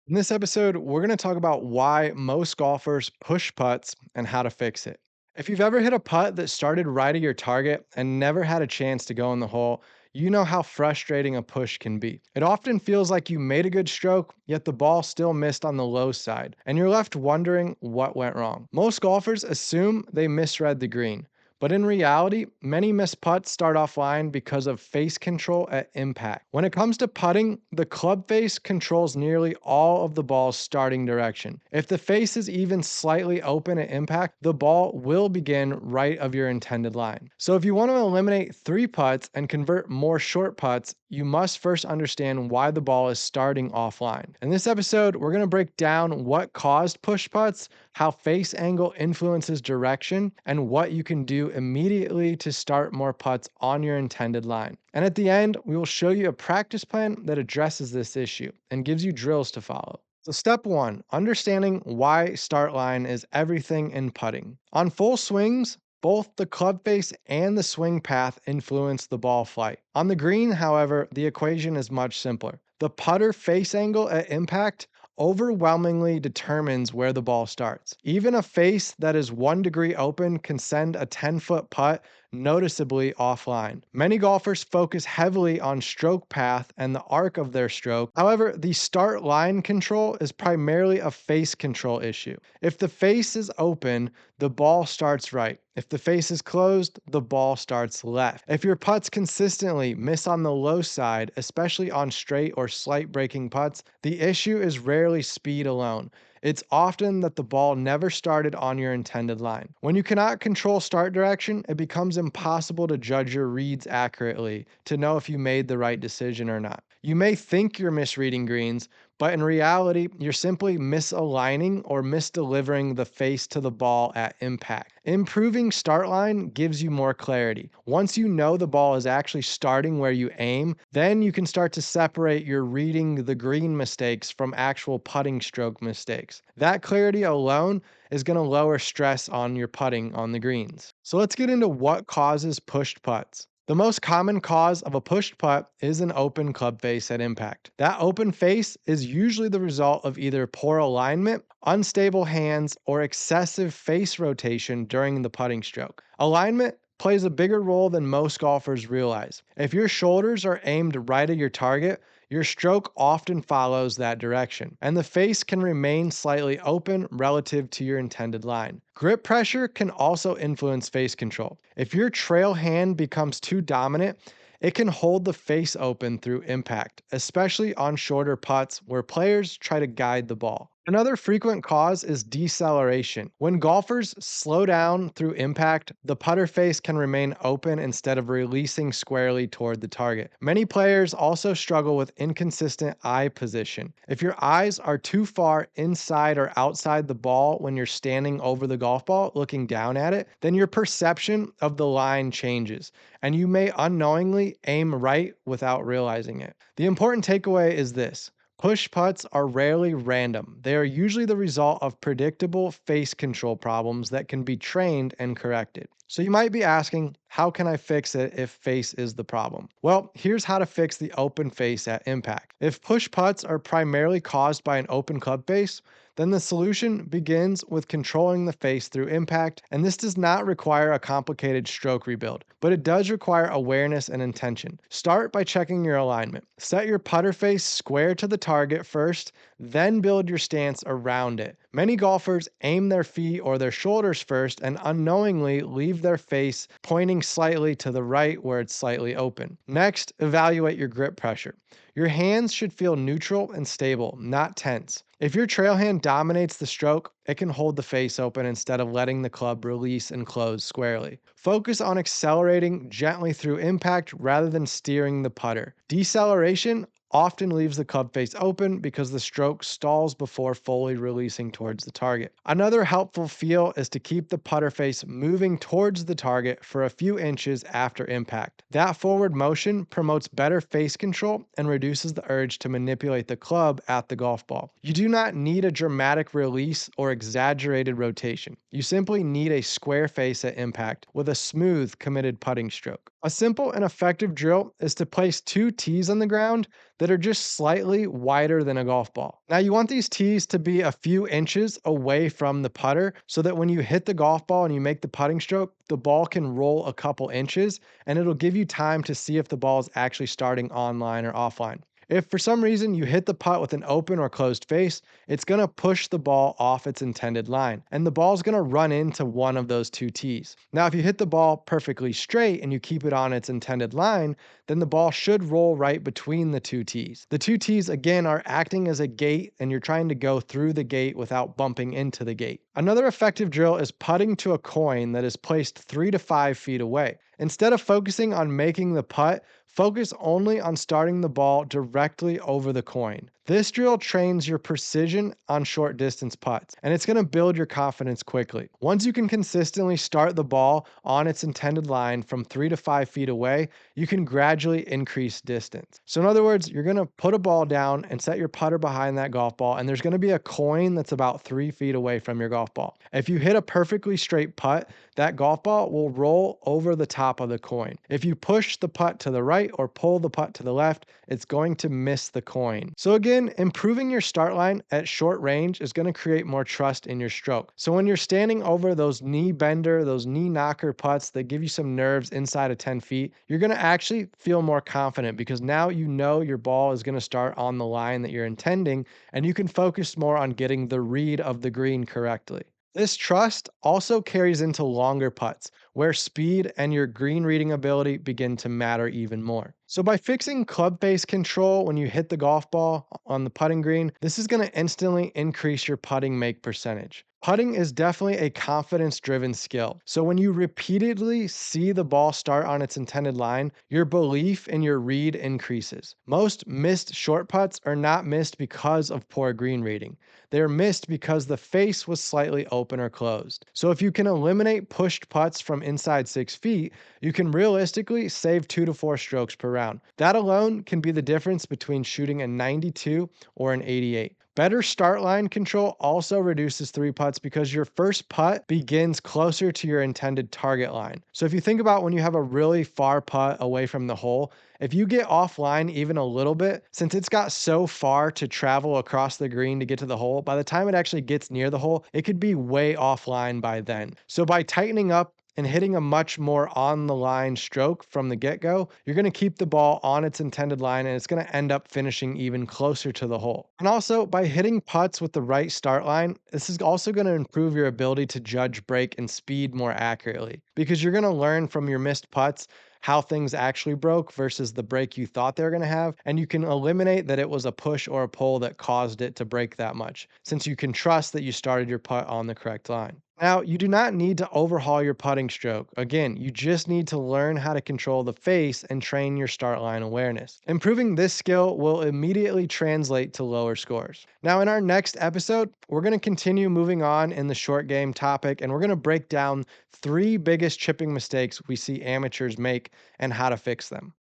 In this episode, we're going to talk about why most golfers push putts and how to fix it. If you've ever hit a putt that started right at your target and never had a chance to go in the hole, you know how frustrating a push can be. It often feels like you made a good stroke, yet the ball still missed on the low side, and you're left wondering what went wrong. Most golfers assume they misread the green. But in reality, many missed putts start offline because of face control at impact. When it comes to putting, the club face controls nearly all of the ball's starting direction. If the face is even slightly open at impact, the ball will begin right of your intended line. So if you want to eliminate three putts and convert more short putts, you must first understand why the ball is starting offline. In this episode, we're going to break down what caused push putts, how face angle influences direction, and what you can do immediately to start more putts on your intended line. And at the end, we will show you a practice plan that addresses this issue and gives you drills to follow. So, step one, understanding why start line is everything in putting. On full swings, both the club face and the swing path influence the ball flight. On the green, however, the equation is much simpler. The putter face angle at impact overwhelmingly determines where the ball starts. Even a face that is 1 degree open can send a 10-foot putt noticeably offline. Many golfers focus heavily on stroke path and the arc of their stroke. However, the start line control is primarily a face control issue. If the face is open, the ball starts right. If the face is closed, the ball starts left. If your putts consistently miss on the low side, especially on straight or slight breaking putts, the issue is rarely speed alone. It's often that the ball never started on your intended line. When you cannot control start direction, it becomes impossible to judge your reads accurately to know if you made the right decision or not. You may think you're misreading greens, but in reality, you're simply misaligning or misdelivering the face to the ball at impact. Improving start line gives you more clarity. Once you know the ball is actually starting where you aim, then you can start to separate your reading the green mistakes from actual putting stroke mistakes. That clarity alone is going to lower stress on your putting on the greens. So let's get into what causes pushed putts. The most common cause of a pushed putt is an open club face at impact. That open face is usually the result of either poor alignment, unstable hands, or excessive face rotation during the putting stroke. Alignment plays a bigger role than most golfers realize. If your shoulders are aimed right at your target, your stroke often follows that direction, and the face can remain slightly open relative to your intended line. Grip pressure can also influence face control. If your trail hand becomes too dominant, it can hold the face open through impact, especially on shorter putts where players try to guide the ball. Another frequent cause is deceleration. When golfers slow down through impact, the putter face can remain open instead of releasing squarely toward the target. Many players also struggle with inconsistent eye position. If your eyes are too far inside or outside the ball when you're standing over the golf ball looking down at it, then your perception of the line changes, and you may unknowingly aim right without realizing it. The important takeaway is this. Push putts are rarely random. They are usually the result of predictable face control problems that can be trained and corrected. So you might be asking, how can I fix it if face is the problem? Well, here's how to fix the open face at impact. If push putts are primarily caused by an open club face, then the solution begins with controlling the face through impact, and this does not require a complicated stroke rebuild, but it does require awareness and intention. Start by checking your alignment. Set your putter face square to the target first, then build your stance around it. Many golfers aim their feet or their shoulders first and unknowingly leave their face pointing slightly to the right where it's slightly open. Next, evaluate your grip pressure. Your hands should feel neutral and stable, not tense. If your trail hand dominates the stroke, it can hold the face open instead of letting the club release and close squarely. Focus on accelerating gently through impact rather than steering the putter. Deceleration often leaves the club face open because the stroke stalls before fully releasing towards the target. Another helpful feel is to keep the putter face moving towards the target for a few inches after impact. That forward motion promotes better face control and reduces the urge to manipulate the club at the golf ball. You do not need a dramatic release or exaggerated rotation. You simply need a square face at impact with a smooth, committed putting stroke. A simple and effective drill is to place two tees on the ground, that are just slightly wider than a golf ball. Now, you want these tees to be a few inches away from the putter so that when you hit the golf ball and you make the putting stroke, the ball can roll a couple inches and it'll give you time to see if the ball is actually starting online or offline. If for some reason you hit the putt with an open or closed face, it's going to push the ball off its intended line, and the ball's going to run into one of those two tees. Now, if you hit the ball perfectly straight and you keep it on its intended line, then the ball should roll right between the two tees. The two tees, again, are acting as a gate, and you're trying to go through the gate without bumping into the gate. Another effective drill is putting to a coin that is placed 3 to 5 feet away. Instead of focusing on making the putt, focus only on starting the ball directly over the coin. This drill trains your precision on short distance putts, and it's going to build your confidence quickly. Once you can consistently start the ball on its intended line from 3 to 5 feet away, you can gradually increase distance. So, in other words, you're going to put a ball down and set your putter behind that golf ball, and there's going to be a coin that's about 3 feet away from your golf ball. If you hit a perfectly straight putt, that golf ball will roll over the top of the coin. If you push the putt to the right or pull the putt to the left, it's going to miss the coin. So again, improving your start line at short range is going to create more trust in your stroke. So when you're standing over those knee bender, those knee knocker putts that give you some nerves inside of 10 feet, you're going to actually feel more confident because now you know your ball is going to start on the line that you're intending, and you can focus more on getting the read of the green correctly. This trust also carries into longer putts, where speed and your green reading ability begin to matter even more. So, by fixing club face control when you hit the golf ball on the putting green, this is going to instantly increase your putting make percentage. Putting is definitely a confidence driven skill. So, when you repeatedly see the ball start on its intended line, your belief in your read increases. Most missed short putts are not missed because of poor green reading. They're missed because the face was slightly open or closed. So, if you can eliminate pushed putts from inside 6 feet, you can realistically save 2 to 4 strokes per round. That alone can be the difference between shooting a 92 or an 88. Better start line control also reduces three putts because your first putt begins closer to your intended target line. So if you think about when you have a really far putt away from the hole, if you get offline even a little bit, since it's got so far to travel across the green to get to the hole, by the time it actually gets near the hole, it could be way offline by then. So by tightening up and hitting a much more on the line stroke from the get go, you're going to keep the ball on its intended line and it's going to end up finishing even closer to the hole. And also, by hitting putts with the right start line, this is also going to improve your ability to judge break and speed more accurately because you're going to learn from your missed putts how things actually broke versus the break you thought they were going to have. And you can eliminate that it was a push or a pull that caused it to break that much, since you can trust that you started your putt on the correct line. Now, you do not need to overhaul your putting stroke. Again, you just need to learn how to control the face and train your start line awareness. Improving this skill will immediately translate to lower scores. Now, in our next episode, we're going to continue moving on in the short game topic, and we're going to break down 3 biggest chipping mistakes we see amateurs make and how to fix them.